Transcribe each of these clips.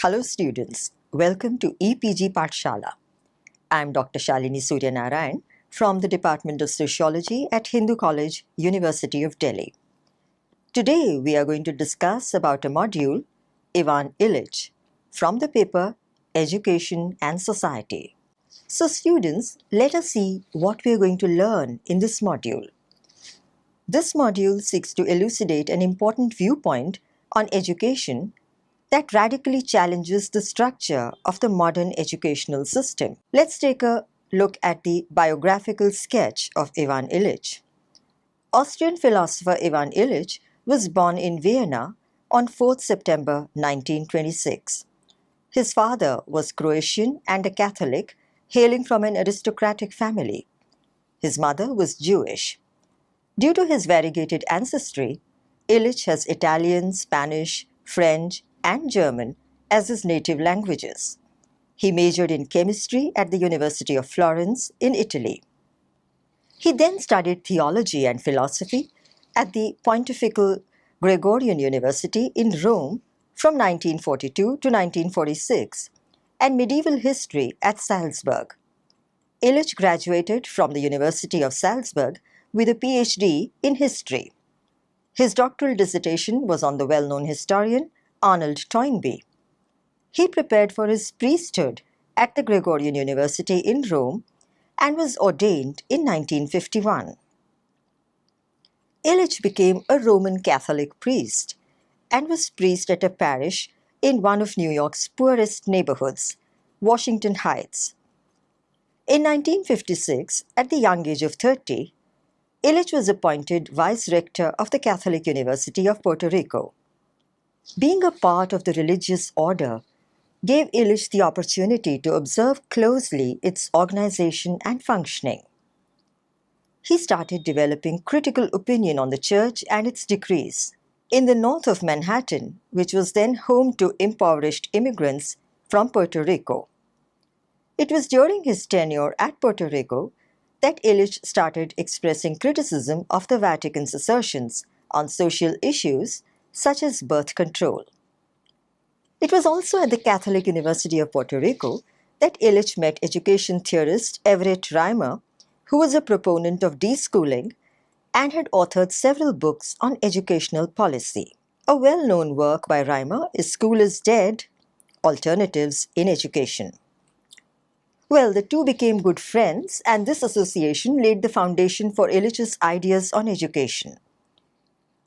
Hello students, welcome to EPG Pathshala. I am Dr. Shalini Suryanarayan from the Department of Sociology at Hindu College, University of Delhi. Today we are going to discuss about a module, Ivan Illich, from the paper Education and Society. So students, let us see what we are going to learn in this module. This module seeks to elucidate an important viewpoint on education that radically challenges the structure of the modern educational system. Let's take a look at the biographical sketch of Ivan Illich. Austrian philosopher Ivan Illich was born in Vienna on 4th September 1926. His father was Croatian and a Catholic, hailing from an aristocratic family. His mother was Jewish. Due to his variegated ancestry, Illich has Italian, Spanish, French, and German as his native languages. He majored in chemistry at the University of Florence in Italy. He then studied theology and philosophy at the Pontifical Gregorian University in Rome from 1942 to 1946 and medieval history at Salzburg. Illich graduated from the University of Salzburg with a PhD in history. His doctoral dissertation was on the well-known historian Arnold Toynbee. He prepared for his priesthood at the Gregorian University in Rome and was ordained in 1951. Illich became a Roman Catholic priest and was priest at a parish in one of New York's poorest neighborhoods, Washington Heights. In 1956, at the young age of 30, Illich was appointed vice rector of the Catholic University of Puerto Rico. Being a part of the religious order gave Illich the opportunity to observe closely its organization and functioning. He started developing critical opinion on the church and its decrees. In the north of Manhattan, which was then home to impoverished immigrants from Puerto Rico. It was during his tenure at Puerto Rico that Illich started expressing criticism of the Vatican's assertions on social issues such as birth control. It was also at the Catholic University of Puerto Rico that Illich met education theorist Everett Reimer, who was a proponent of deschooling and had authored several books on educational policy. A well-known work by Reimer is School is Dead: Alternatives in Education. Well, the two became good friends, and this association laid the foundation for Illich's ideas on education.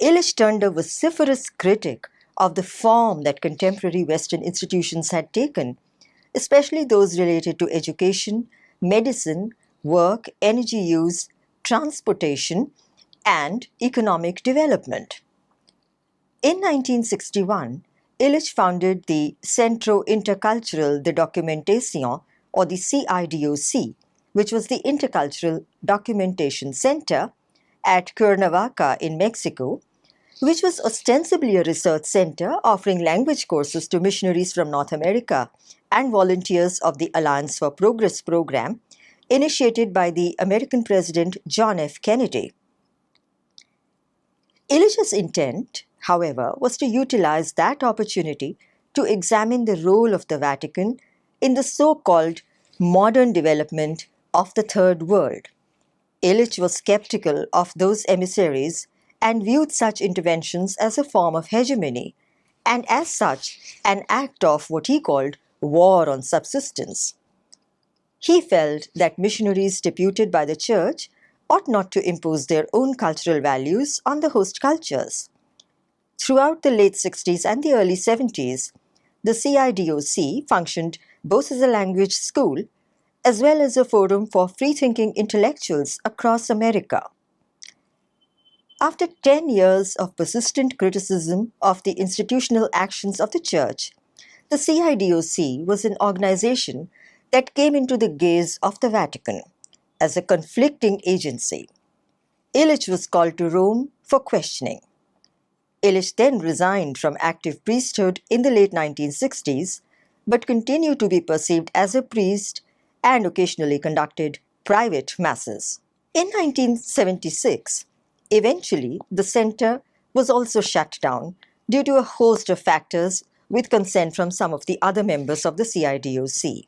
Illich turned a vociferous critic of the form that contemporary Western institutions had taken, especially those related to education, medicine, work, energy use, transportation, and economic development. In 1961, Illich founded the Centro Intercultural de Documentación, or the CIDOC, which was the Intercultural Documentation Center at Cuernavaca in Mexico, which was ostensibly a research center offering language courses to missionaries from North America and volunteers of the Alliance for Progress program, initiated by the American President John F. Kennedy. Illich's intent, however, was to utilize that opportunity to examine the role of the Vatican in the so-called modern development of the Third World. Illich was skeptical of those emissaries and viewed such interventions as a form of hegemony and as such an act of what he called war on subsistence. He felt that missionaries deputed by the church ought not to impose their own cultural values on the host cultures. Throughout the late 60s and the early 70s, the CIDOC functioned both as a language school as well as a forum for free-thinking intellectuals across America. After 10 years of persistent criticism of the institutional actions of the church, the CIDOC was an organization that came into the gaze of the Vatican as a conflicting agency. Illich was called to Rome for questioning. Illich then resigned from active priesthood in the late 1960s, but continued to be perceived as a priest and occasionally conducted private masses. In 1976, eventually the center was also shut down due to a host of factors with consent from some of the other members of the CIDOC.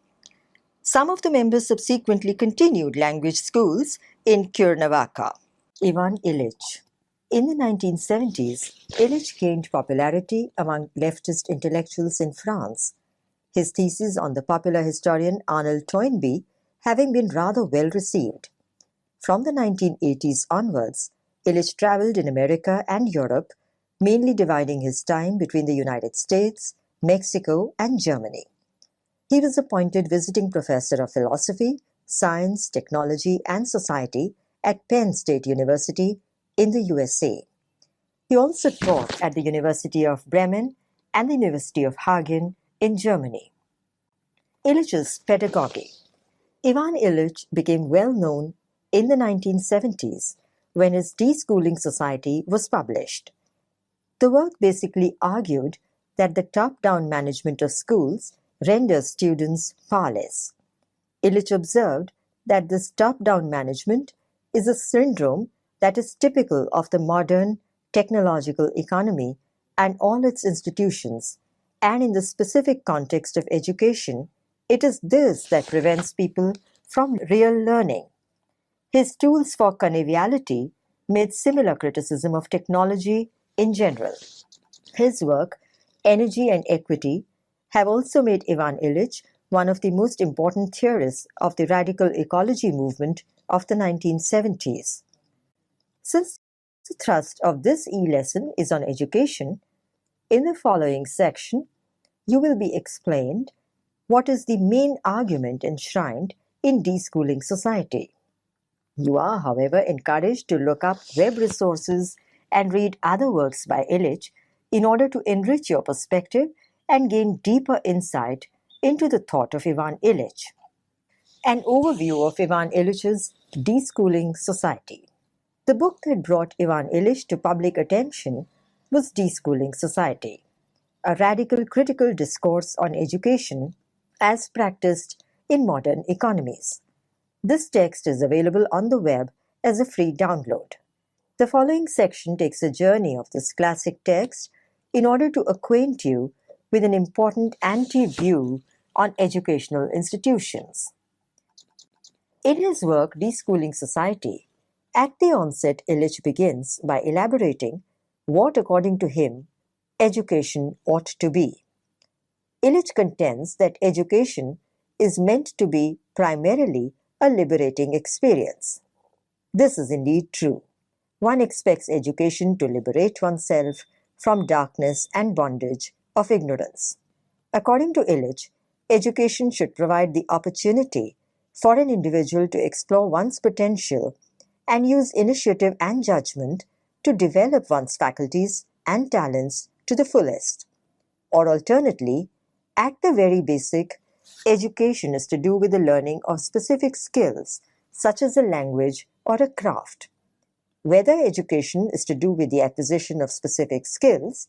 Some of the members subsequently continued language schools in Cuernavaca. Ivan Illich. In the 1970s, Illich gained popularity among leftist intellectuals in France, his thesis on the popular historian Arnold Toynbee having been rather well received. From the 1980s onwards, Illich traveled in America and Europe, mainly dividing his time between the United States, Mexico, and Germany. He was appointed visiting professor of philosophy, science, technology, and society at Penn State University in the USA. He also taught at the University of Bremen and the University of Hagen in Germany. Illich's pedagogy. Ivan Illich became well known in the 1970s when his Deschooling Society was published. The work basically argued that the top-down management of schools renders students powerless. Illich observed that this top-down management is a syndrome that is typical of the modern technological economy and all its institutions, and in the specific context of education, it is this that prevents people from real learning. His tools for conviviality made similar criticism of technology in general. His work, Energy and Equity, have also made Ivan Illich one of the most important theorists of the radical ecology movement of the 1970s. Since the thrust of this e-lesson is on education, in the following section, you will be explained what is the main argument enshrined in Deschooling Society. You are, however, encouraged to look up web resources and read other works by Illich in order to enrich your perspective and gain deeper insight into the thought of Ivan Illich. An overview of Ivan Illich's Deschooling Society. The book that brought Ivan Illich to public attention was Deschooling Society, a radical critical discourse on education as practiced in modern economies. This text is available on the web as a free download. The following section takes a journey of this classic text in order to acquaint you with an important anti-view on educational institutions. In his work, Deschooling Society, at the onset, Illich begins by elaborating what, according to him, education ought to be. Illich contends that education is meant to be primarily a liberating experience. This is indeed true. One expects education to liberate oneself from darkness and bondage of ignorance. According to Illich, education should provide the opportunity for an individual to explore one's potential and use initiative and judgment to develop one's faculties and talents to the fullest. Or alternately, at the very basic, education is to do with the learning of specific skills, such as a language or a craft. Whether education is to do with the acquisition of specific skills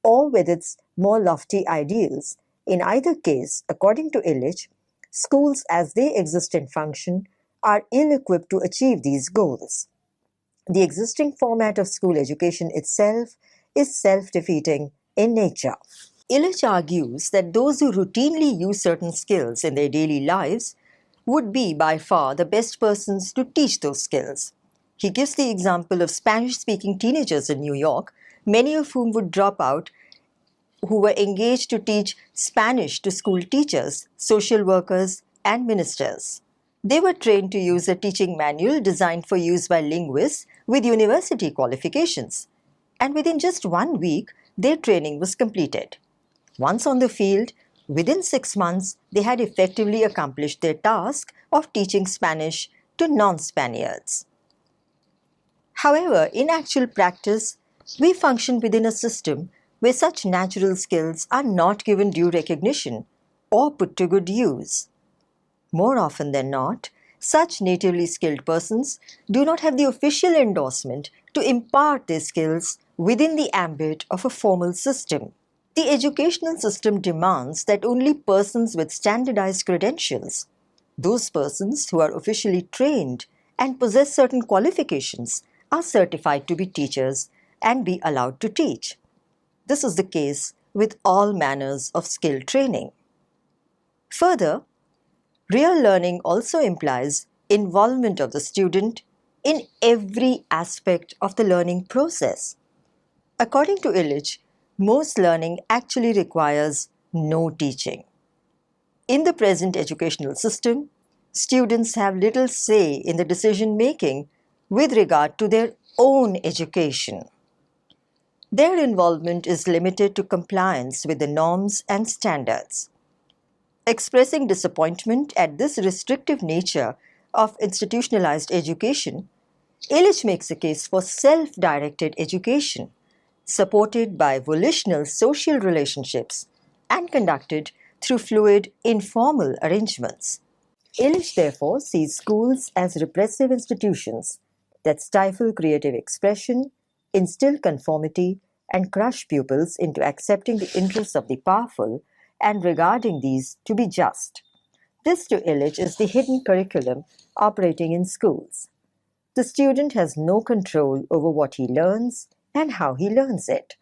or with its more lofty ideals, in either case, according to Illich, schools as they exist and function are ill-equipped to achieve these goals. The existing format of school education itself is self-defeating in nature. Illich argues that those who routinely use certain skills in their daily lives would be by far the best persons to teach those skills. He gives the example of Spanish-speaking teenagers in New York, many of whom would drop out, who were engaged to teach Spanish to school teachers, social workers, and ministers. They were trained to use a teaching manual designed for use by linguists with university qualifications, and within just 1 week, their training was completed. Once on the field, within 6 months, they had effectively accomplished their task of teaching Spanish to non-Spaniards. However, in actual practice, we function within a system where such natural skills are not given due recognition or put to good use. More often than not, such natively skilled persons do not have the official endorsement to impart their skills within the ambit of a formal system. The educational system demands that only persons with standardized credentials, those persons who are officially trained and possess certain qualifications, are certified to be teachers and be allowed to teach. This is the case with all manners of skill training. Further, real learning also implies involvement of the student in every aspect of the learning process. According to Illich, most learning actually requires no teaching. In the present educational system, students have little say in the decision making with regard to their own education. Their involvement is limited to compliance with the norms and standards. Expressing disappointment at this restrictive nature of institutionalized education, Illich makes a case for self-directed education, supported by volitional social relationships and conducted through fluid, informal arrangements. Illich therefore sees schools as repressive institutions that stifle creative expression, instill conformity, and crush pupils into accepting the interests of the powerful and regarding these to be just. This, to Illich, is the hidden curriculum operating in schools. The student has no control over what he learns and how he learns it.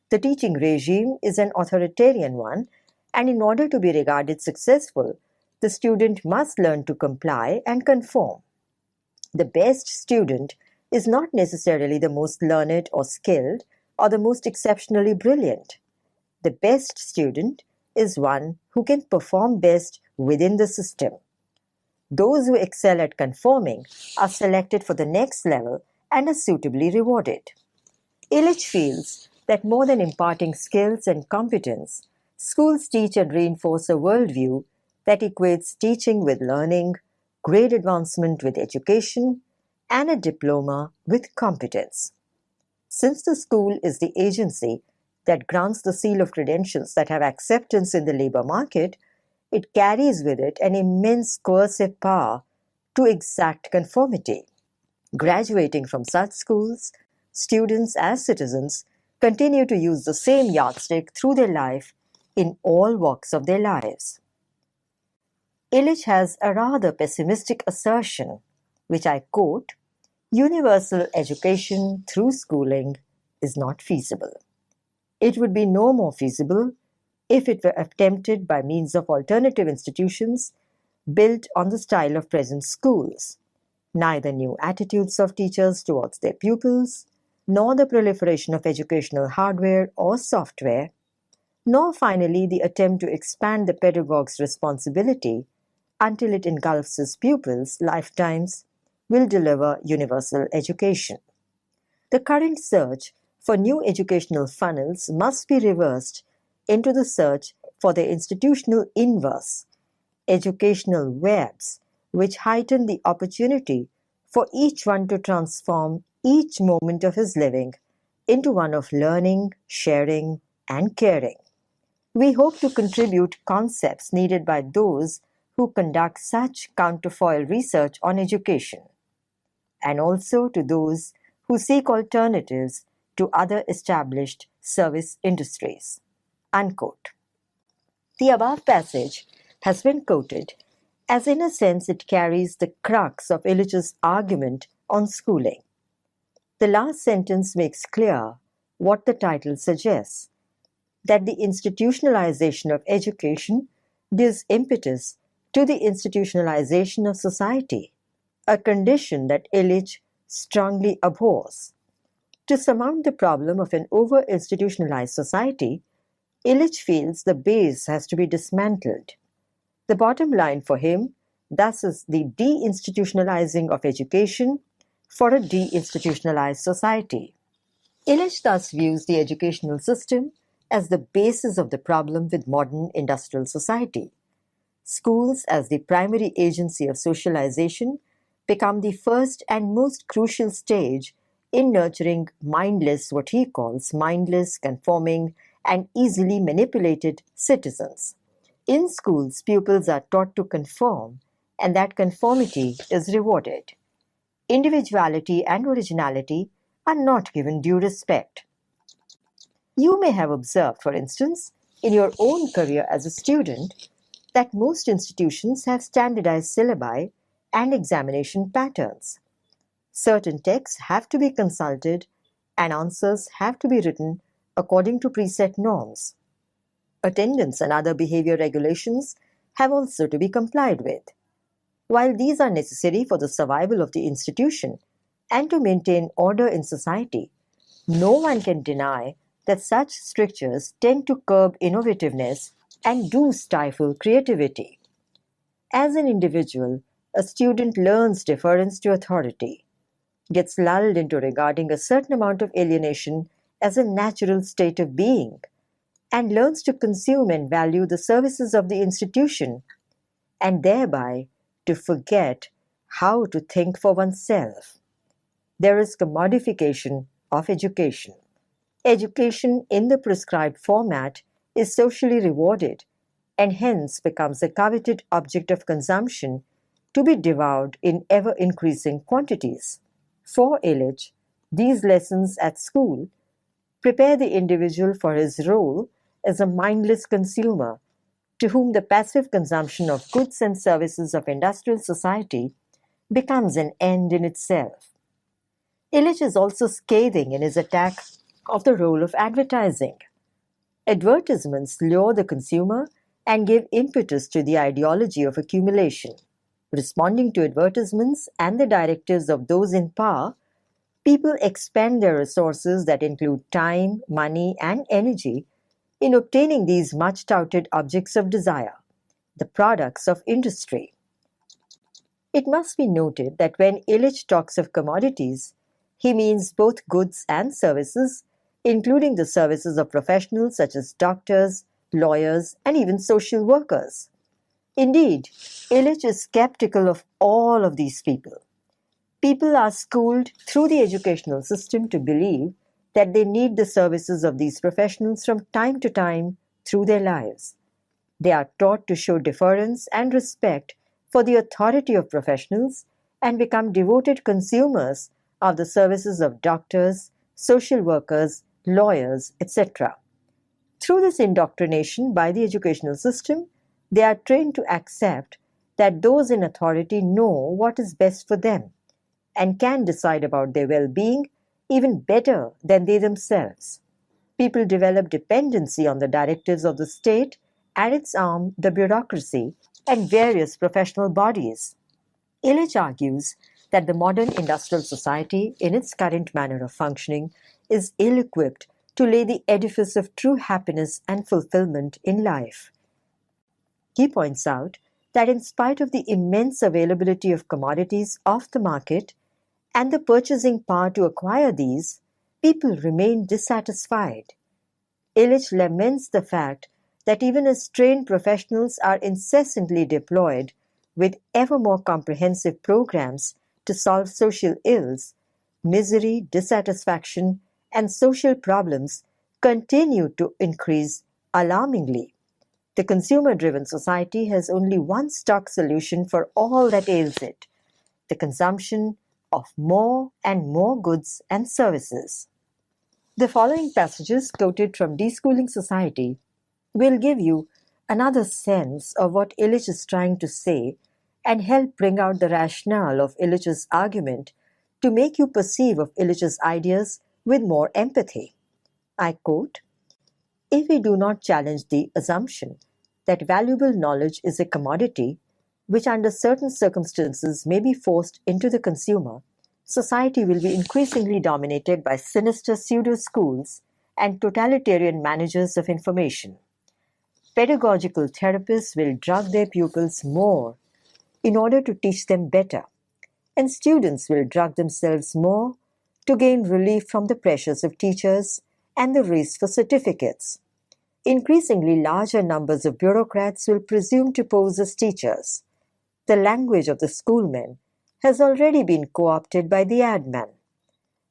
The teaching regime is an authoritarian one, and in order to be regarded successful, the student must learn to comply and conform. The best student is not necessarily the most learned or skilled or the most exceptionally brilliant. The best student is one who can perform best within the system. Those who excel at conforming are selected for the next level and are suitably rewarded. Illich feels that more than imparting skills and competence, schools teach and reinforce a worldview that equates teaching with learning, grade advancement with education, and a diploma with competence. Since the school is the agency that grants the seal of credentials that have acceptance in the labor market, it carries with it an immense coercive power to exact conformity. Graduating from such schools, students as citizens continue to use the same yardstick through their life in all walks of their lives. Illich has a rather pessimistic assertion, which I quote, "Universal education through schooling is not feasible. It would be no more feasible if it were attempted by means of alternative institutions built on the style of present schools. Neither new attitudes of teachers towards their pupils, nor the proliferation of educational hardware or software, nor finally the attempt to expand the pedagogue's responsibility until it engulfs his pupils' lifetimes will deliver universal education. The current search for new educational funnels must be reversed into the search for the institutional inverse, educational webs, which heighten the opportunity for each one to transform each moment of his living into one of learning, sharing, and caring. We hope to contribute concepts needed by those who conduct such counterfoil research on education, and also to those who seek alternatives to other established service industries." Unquote. The above passage has been quoted as in a sense it carries the crux of Illich's argument on schooling. The last sentence makes clear what the title suggests, that the institutionalization of education gives impetus to the institutionalization of society, a condition that Illich strongly abhors. To surmount the problem of an over-institutionalized society, Illich feels the base has to be dismantled. The bottom line for him, thus, is the deinstitutionalizing of education for a deinstitutionalized society. Illich thus views the educational system as the basis of the problem with modern industrial society. Schools, as the primary agency of socialization, become the first and most crucial stage in nurturing what he calls mindless, conforming, and easily manipulated citizens. In schools, pupils are taught to conform, and that conformity is rewarded. Individuality and originality are not given due respect. You may have observed, for instance, in your own career as a student, that most institutions have standardized syllabi and examination patterns. Certain texts have to be consulted and answers have to be written according to preset norms. Attendance and other behavior regulations have also to be complied with. While these are necessary for the survival of the institution and to maintain order in society, no one can deny that such strictures tend to curb innovativeness and do stifle creativity. As an individual, a student learns deference to authority, gets lulled into regarding a certain amount of alienation as a natural state of being, and learns to consume and value the services of the institution, and thereby to forget how to think for oneself. There is commodification of education. Education in the prescribed format is socially rewarded and hence becomes a coveted object of consumption to be devoured in ever-increasing quantities. For Illich, these lessons at school prepare the individual for his role as a mindless consumer to whom the passive consumption of goods and services of industrial society becomes an end in itself. Illich is also scathing in his attack of the role of advertising. Advertisements lure the consumer and give impetus to the ideology of accumulation. Responding to advertisements and the directives of those in power, people expend their resources that include time, money, and energy in obtaining these much touted objects of desire, the products of industry. It must be noted that when Illich talks of commodities, he means both goods and services, including the services of professionals such as doctors, lawyers, and even social workers. Indeed, Illich is skeptical of all of these people. People are schooled through the educational system to believe that they need the services of these professionals from time to time through their lives. They are taught to show deference and respect for the authority of professionals and become devoted consumers of the services of doctors, social workers, lawyers, etc. Through this indoctrination by the educational system, they are trained to accept that those in authority know what is best for them and can decide about their well-being even better than they themselves. People develop dependency on the directives of the state and its arm, the bureaucracy, and various professional bodies. Illich argues that the modern industrial society, in its current manner of functioning, is ill-equipped to lay the edifice of true happiness and fulfillment in life. He points out that in spite of the immense availability of commodities off the market and the purchasing power to acquire these, people remain dissatisfied. Illich laments the fact that even as trained professionals are incessantly deployed with ever more comprehensive programs to solve social ills, misery, dissatisfaction, and social problems continue to increase alarmingly. The consumer-driven society has only one stock solution for all that ails it: the consumption of more and more goods and services. The following passages quoted from Deschooling Society will give you another sense of what Illich is trying to say and help bring out the rationale of Illich's argument to make you perceive of Illich's ideas with more empathy. I quote, "If we do not challenge the assumption that valuable knowledge is a commodity which under certain circumstances may be forced into the consumer, society will be increasingly dominated by sinister pseudo-schools and totalitarian managers of information. Pedagogical therapists will drug their pupils more in order to teach them better, and students will drug themselves more to gain relief from the pressures of teachers and the race for certificates. Increasingly larger numbers of bureaucrats will presume to pose as teachers. The language of the schoolmen has already been co-opted by the adman.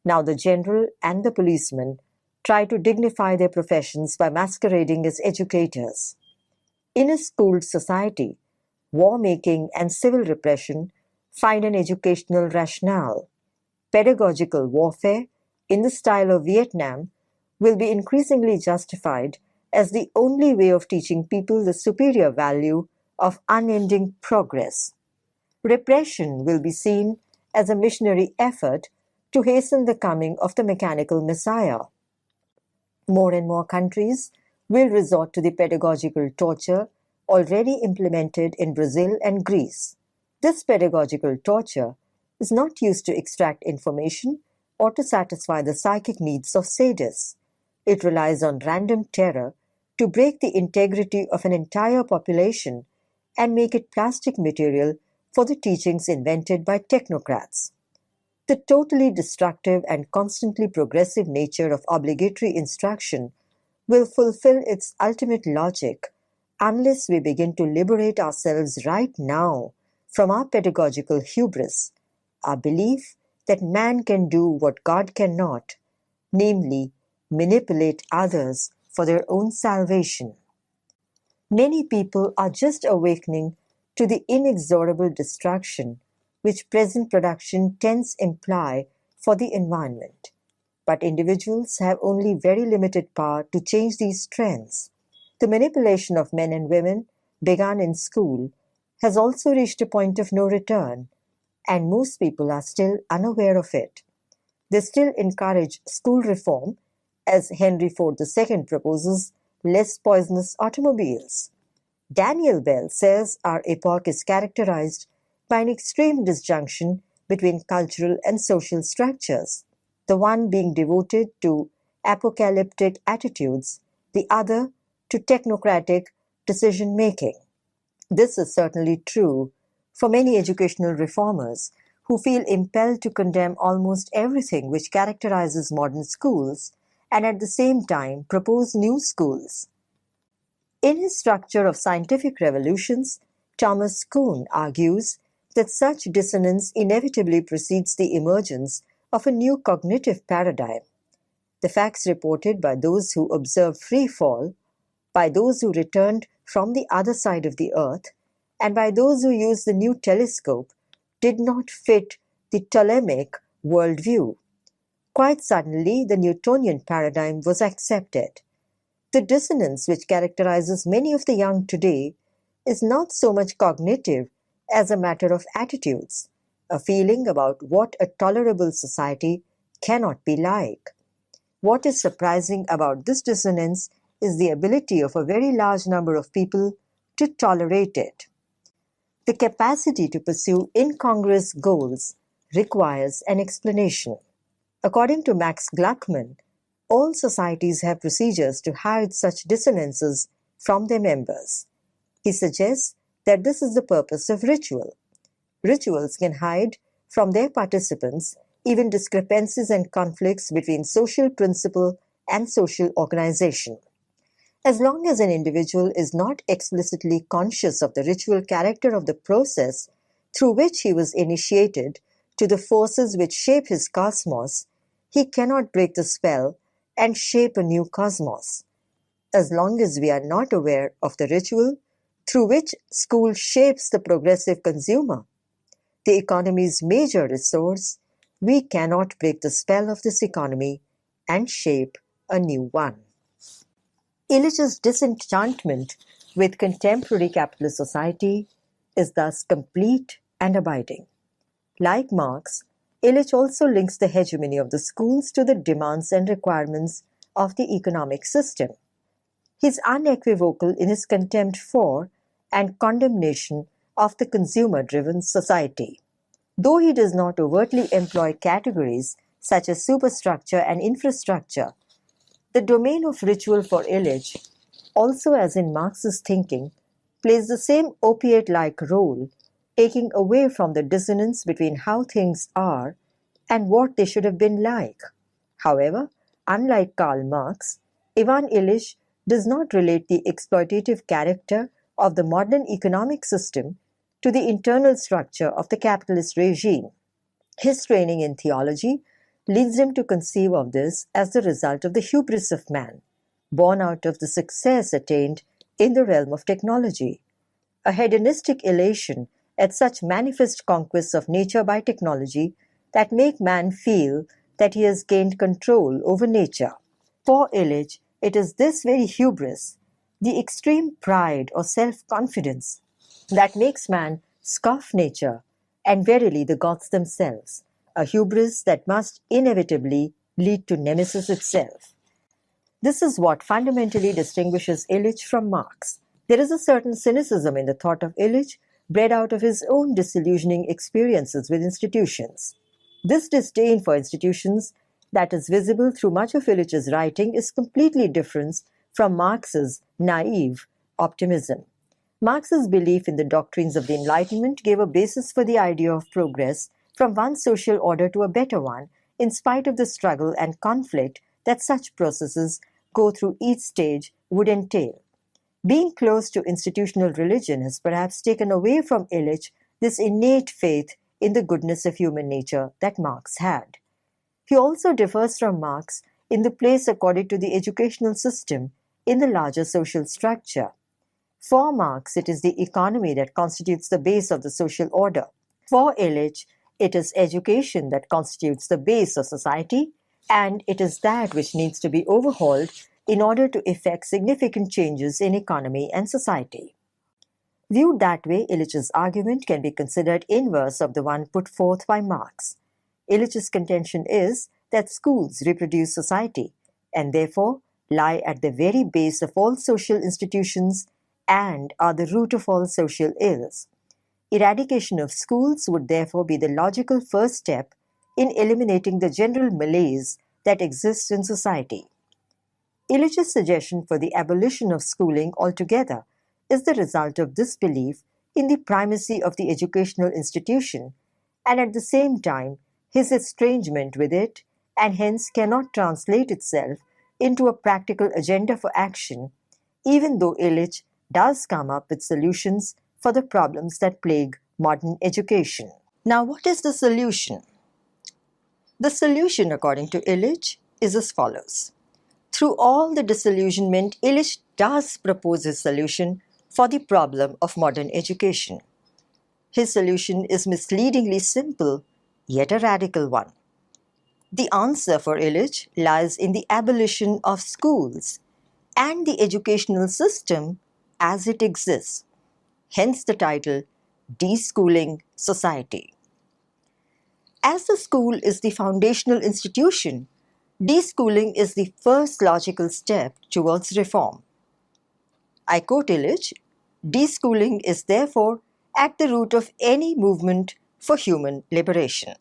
Now the general and the policeman try to dignify their professions by masquerading as educators. In a schooled society, war-making and civil repression find an educational rationale. Pedagogical warfare, in the style of Vietnam, will be increasingly justified as the only way of teaching people the superior value of unending progress. Repression will be seen as a missionary effort to hasten the coming of the mechanical Messiah. More and more countries will resort to the pedagogical torture already implemented in Brazil and Greece. This pedagogical torture is not used to extract information or to satisfy the psychic needs of sadists. It relies on random terror to break the integrity of an entire population and make it plastic material for the teachings invented by technocrats. The totally destructive and constantly progressive nature of obligatory instruction will fulfill its ultimate logic unless we begin to liberate ourselves right now from our pedagogical hubris, our belief that man can do what God cannot, namely, manipulate others for their own salvation. Many people are just awakening to the inexorable destruction which present production tends imply for the environment. But individuals have only very limited power to change these trends. The manipulation of men and women begun in school has also reached a point of no return, and most people are still unaware of it. They still encourage school reform, as Henry Ford II proposes less poisonous automobiles. Daniel Bell says our epoch is characterized by an extreme disjunction between cultural and social structures, the one being devoted to apocalyptic attitudes, the other to technocratic decision-making. This is certainly true for many educational reformers who feel impelled to condemn almost everything which characterizes modern schools and at the same time propose new schools. In his Structure of Scientific Revolutions, Thomas Kuhn argues that such dissonance inevitably precedes the emergence of a new cognitive paradigm. The facts reported by those who observed free fall, by those who returned from the other side of the earth, and by those who used the new telescope did not fit the Ptolemaic worldview. Quite suddenly, the Newtonian paradigm was accepted. The dissonance which characterizes many of the young today is not so much cognitive as a matter of attitudes, a feeling about what a tolerable society cannot be like. What is surprising about this dissonance is the ability of a very large number of people to tolerate it. The capacity to pursue incongruous goals requires an explanation. According to Max Gluckman, all societies have procedures to hide such dissonances from their members. He suggests that this is the purpose of ritual. Rituals can hide from their participants even discrepancies and conflicts between social principle and social organization. As long as an individual is not explicitly conscious of the ritual character of the process through which he was initiated to the forces which shape his cosmos, he cannot break the spell and shape a new cosmos. As long as we are not aware of the ritual through which school shapes the progressive consumer, the economy's major resource, we cannot break the spell of this economy and shape a new one. Illich's disenchantment with contemporary capitalist society is thus complete and abiding. Like Marx, Illich also links the hegemony of the schools to the demands and requirements of the economic system. He is unequivocal in his contempt for and condemnation of the consumer-driven society. Though he does not overtly employ categories such as superstructure and infrastructure, the domain of ritual for Illich, also as in Marx's thinking, plays the same opiate-like role, taking away from the dissonance between how things are and what they should have been like. However, unlike Karl Marx, Ivan Illich does not relate the exploitative character of the modern economic system to the internal structure of the capitalist regime. His training in theology leads him to conceive of this as the result of the hubris of man, born out of the success attained in the realm of technology, a hedonistic elation at such manifest conquests of nature by technology that make man feel that he has gained control over nature. For Illich, it is this very hubris, the extreme pride or self-confidence, that makes man scoff nature and verily the gods themselves, a hubris that must inevitably lead to nemesis itself. This is what fundamentally distinguishes Illich from Marx. There is a certain cynicism in the thought of Illich, bred out of his own disillusioning experiences with institutions. This disdain for institutions that is visible through much of Illich's writing is completely different from Marx's naive optimism. Marx's belief in the doctrines of the Enlightenment gave a basis for the idea of progress from one social order to a better one, in spite of the struggle and conflict that such processes go through each stage would entail. Being close to institutional religion has perhaps taken away from Illich this innate faith in the goodness of human nature that Marx had. He also differs from Marx in the place accorded to the educational system in the larger social structure. For Marx, it is the economy that constitutes the base of the social order. For Illich, it is education that constitutes the base of society, and it is that which needs to be overhauled in order to effect significant changes in economy and society. Viewed that way, Illich's argument can be considered inverse of the one put forth by Marx. Illich's contention is that schools reproduce society, and therefore lie at the very base of all social institutions and are the root of all social ills. Eradication of schools would therefore be the logical first step in eliminating the general malaise that exists in society. Illich's suggestion for the abolition of schooling altogether is the result of this belief in the primacy of the educational institution, and at the same time his estrangement with it, and hence cannot translate itself into a practical agenda for action, even though Illich does come up with solutions for the problems that plague modern education. Now, what is the solution? The solution, according to Illich, is as follows. Through all the disillusionment, Illich does propose his solution for the problem of modern education. His solution is misleadingly simple, yet a radical one. The answer for Illich lies in the abolition of schools and the educational system as it exists. Hence the title, Deschooling Society. As the school is the foundational institution, deschooling is the first logical step towards reform. I quote Illich, "Deschooling is therefore at the root of any movement for human liberation."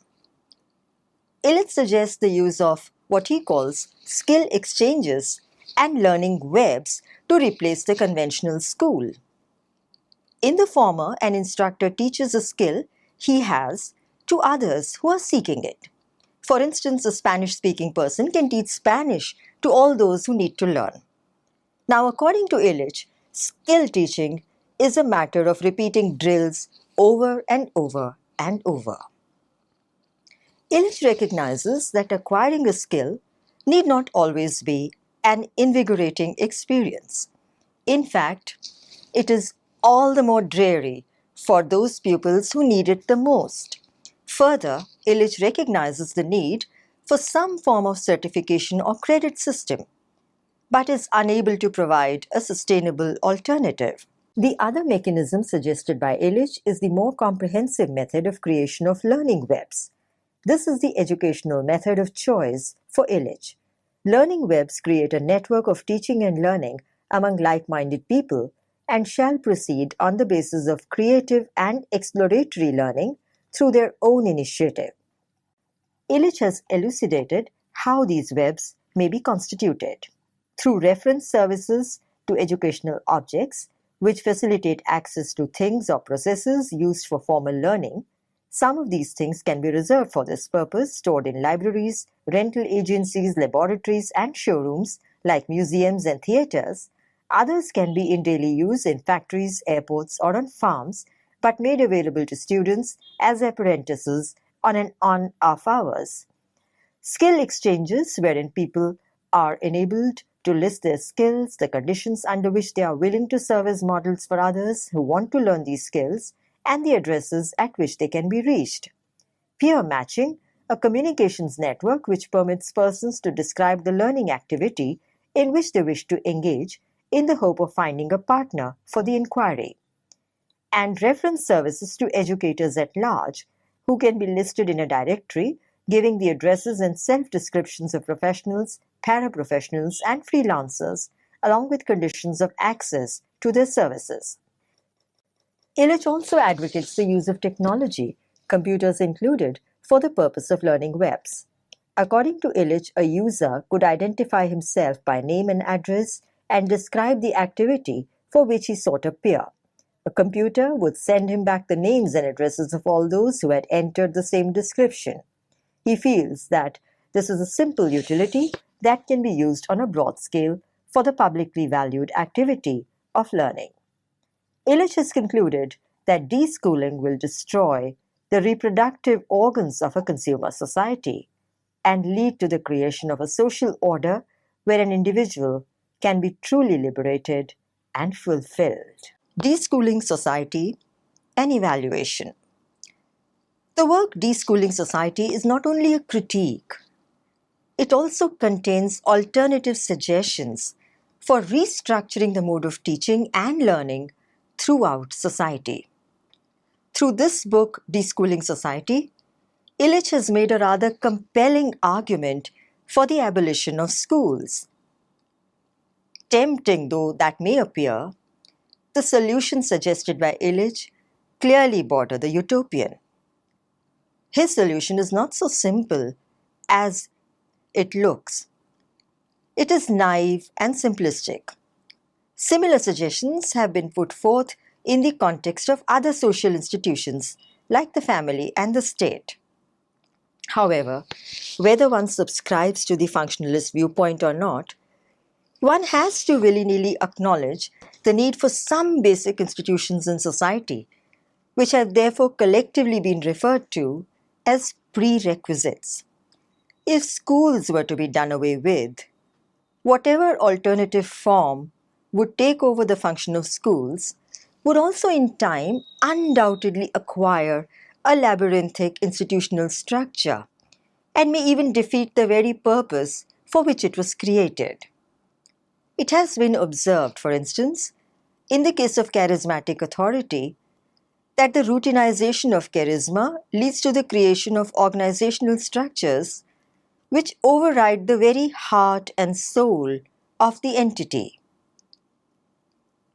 Illich suggests the use of what he calls skill exchanges and learning webs to replace the conventional school. In the former, an instructor teaches a skill he has to others who are seeking it. For instance, a Spanish-speaking person can teach Spanish to all those who need to learn. Now, according to Illich, skill teaching is a matter of repeating drills over and over and over. Illich recognizes that acquiring a skill need not always be an invigorating experience. In fact, it is all the more dreary for those pupils who need it the most. Further, Illich recognizes the need for some form of certification or credit system, but is unable to provide a sustainable alternative. The other mechanism suggested by Illich is the more comprehensive method of creation of learning webs. This is the educational method of choice for Illich. Learning webs create a network of teaching and learning among like-minded people and shall proceed on the basis of creative and exploratory learning through their own initiative. Illich has elucidated how these webs may be constituted. Through reference services to educational objects, which facilitate access to things or processes used for formal learning. Some of these things can be reserved for this purpose, stored in libraries, rental agencies, laboratories, and showrooms like museums and theaters. Others can be in daily use in factories, airports, or on farms, but made available to students as apprentices on and on-off hours. Skill exchanges, wherein people are enabled to list their skills, the conditions under which they are willing to serve as models for others who want to learn these skills, and the addresses at which they can be reached. Peer matching, a communications network which permits persons to describe the learning activity in which they wish to engage in the hope of finding a partner for the inquiry. And reference services to educators at large, who can be listed in a directory, giving the addresses and self-descriptions of professionals paraprofessionals and freelancers, along with conditions of access to their services. Illich also advocates the use of technology, computers included, for the purpose of learning webs. According to Illich, a user could identify himself by name and address and describe the activity for which he sought a peer. A computer would send him back the names and addresses of all those who had entered the same description. He feels that this is a simple utility that can be used on a broad scale for the publicly valued activity of learning. Illich has concluded that deschooling will destroy the reproductive organs of a consumer society and lead to the creation of a social order where an individual can be truly liberated and fulfilled. Deschooling Society and Evaluation. The work Deschooling Society is not only a critique, it also contains alternative suggestions for restructuring the mode of teaching and learning throughout society. Through this book, Deschooling Society, Illich has made a rather compelling argument for the abolition of schools. Tempting though that may appear, the solutions suggested by Illich clearly border the utopian. His solution is not so simple as it looks. It is naive and simplistic. Similar suggestions have been put forth in the context of other social institutions like the family and the state. However, whether one subscribes to the functionalist viewpoint or not, one has to willy-nilly acknowledge the need for some basic institutions in society, which have therefore collectively been referred to as prerequisites. If schools were to be done away with, whatever alternative form would take over the function of schools would also in time undoubtedly acquire a labyrinthic institutional structure and may even defeat the very purpose for which it was created. It has been observed, for instance, in the case of charismatic authority, that the routinization of charisma leads to the creation of organizational structures which override the very heart and soul of the entity.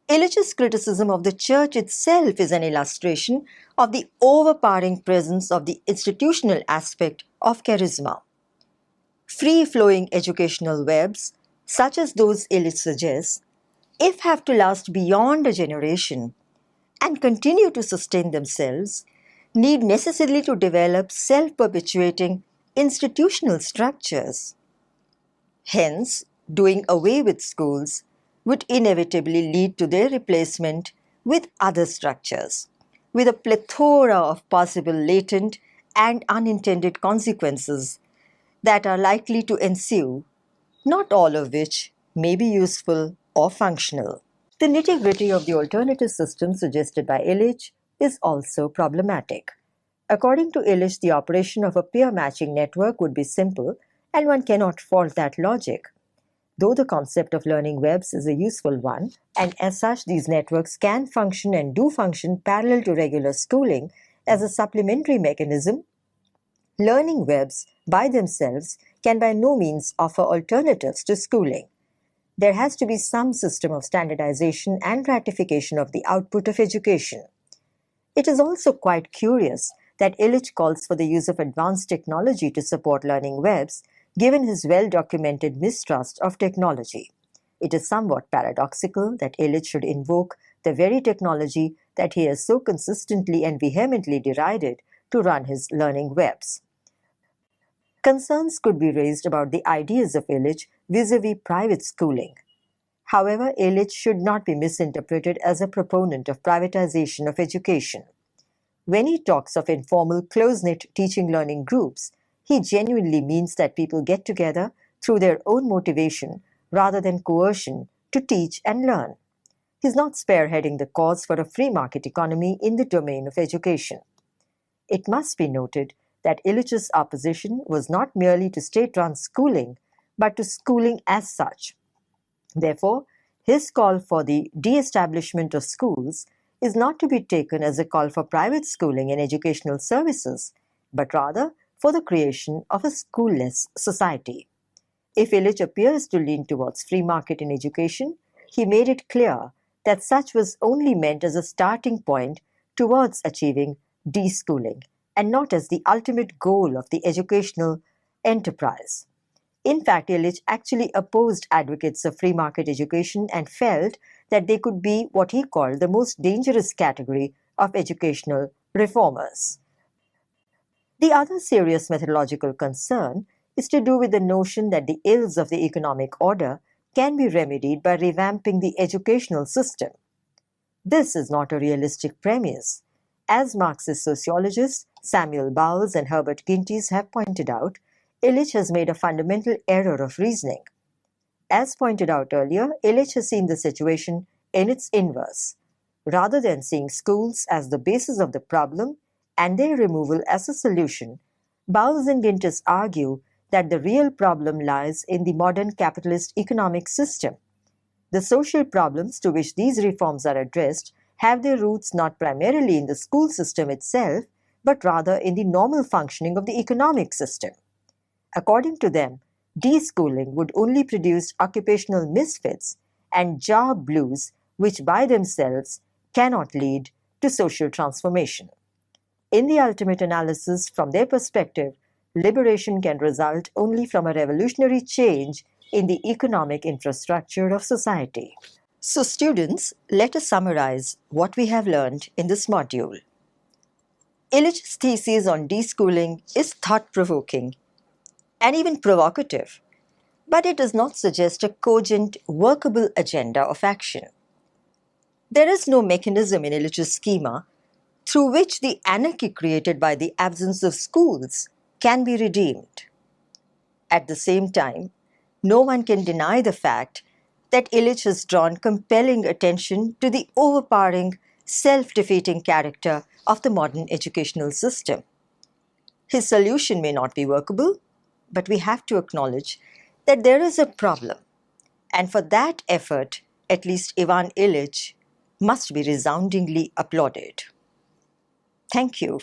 Illich's criticism of the church itself is an illustration of the overpowering presence of the institutional aspect of charisma. Free-flowing educational webs, such as those Illich suggests, if have to last beyond a generation and continue to sustain themselves, need necessarily to develop self-perpetuating institutional structures. Hence, doing away with schools would inevitably lead to their replacement with other structures, with a plethora of possible latent and unintended consequences that are likely to ensue, not all of which may be useful or functional. The nitty-gritty of the alternative system suggested by Illich is also problematic. According to Illich, the operation of a peer matching network would be simple, and one cannot fault that logic. Though the concept of learning webs is a useful one, and as such these networks can function and do function parallel to regular schooling as a supplementary mechanism, learning webs by themselves can by no means offer alternatives to schooling. There has to be some system of standardization and ratification of the output of education. It is also quite curious that Illich calls for the use of advanced technology to support learning webs, given his well-documented mistrust of technology. It is somewhat paradoxical that Illich should invoke the very technology that he has so consistently and vehemently derided to run his learning webs. Concerns could be raised about the ideas of Illich vis-a-vis private schooling. However, Illich should not be misinterpreted as a proponent of privatization of education. When he talks of informal, close-knit teaching-learning groups, he genuinely means that people get together through their own motivation rather than coercion to teach and learn. He is not spearheading the cause for a free market economy in the domain of education. It must be noted that Illich's opposition was not merely to state-run schooling, but to schooling as such. Therefore, his call for the de-establishment of schools is not to be taken as a call for private schooling and educational services, but rather for the creation of a schoolless society. If Illich appears to lean towards free market in education, he made it clear that such was only meant as a starting point towards achieving deschooling and not as the ultimate goal of the educational enterprise. In fact, Illich actually opposed advocates of free market education and felt that they could be what he called the most dangerous category of educational reformers. The other serious methodological concern is to do with the notion that the ills of the economic order can be remedied by revamping the educational system. This is not a realistic premise. As Marxist sociologists Samuel Bowles and Herbert Gintes have pointed out, Illich has made a fundamental error of reasoning. As pointed out earlier, Illich has seen the situation in its inverse. Rather than seeing schools as the basis of the problem and their removal as a solution, Bowles and Gintes argue that the real problem lies in the modern capitalist economic system. The social problems to which these reforms are addressed have their roots not primarily in the school system itself, but rather in the normal functioning of the economic system. According to them, deschooling would only produce occupational misfits and job blues, which by themselves cannot lead to social transformation. In the ultimate analysis, from their perspective, liberation can result only from a revolutionary change in the economic infrastructure of society. So, students, let us summarize what we have learned in this module. Illich's thesis on deschooling is thought-provoking and even provocative, but it does not suggest a cogent, workable agenda of action. There is no mechanism in Illich's schema through which the anarchy created by the absence of schools can be redeemed. At the same time, no one can deny the fact that Illich has drawn compelling attention to the overpowering, self-defeating character of the modern educational system. His solution may not be workable, but we have to acknowledge that there is a problem, and for that effort, at least Ivan Illich must be resoundingly applauded. Thank you.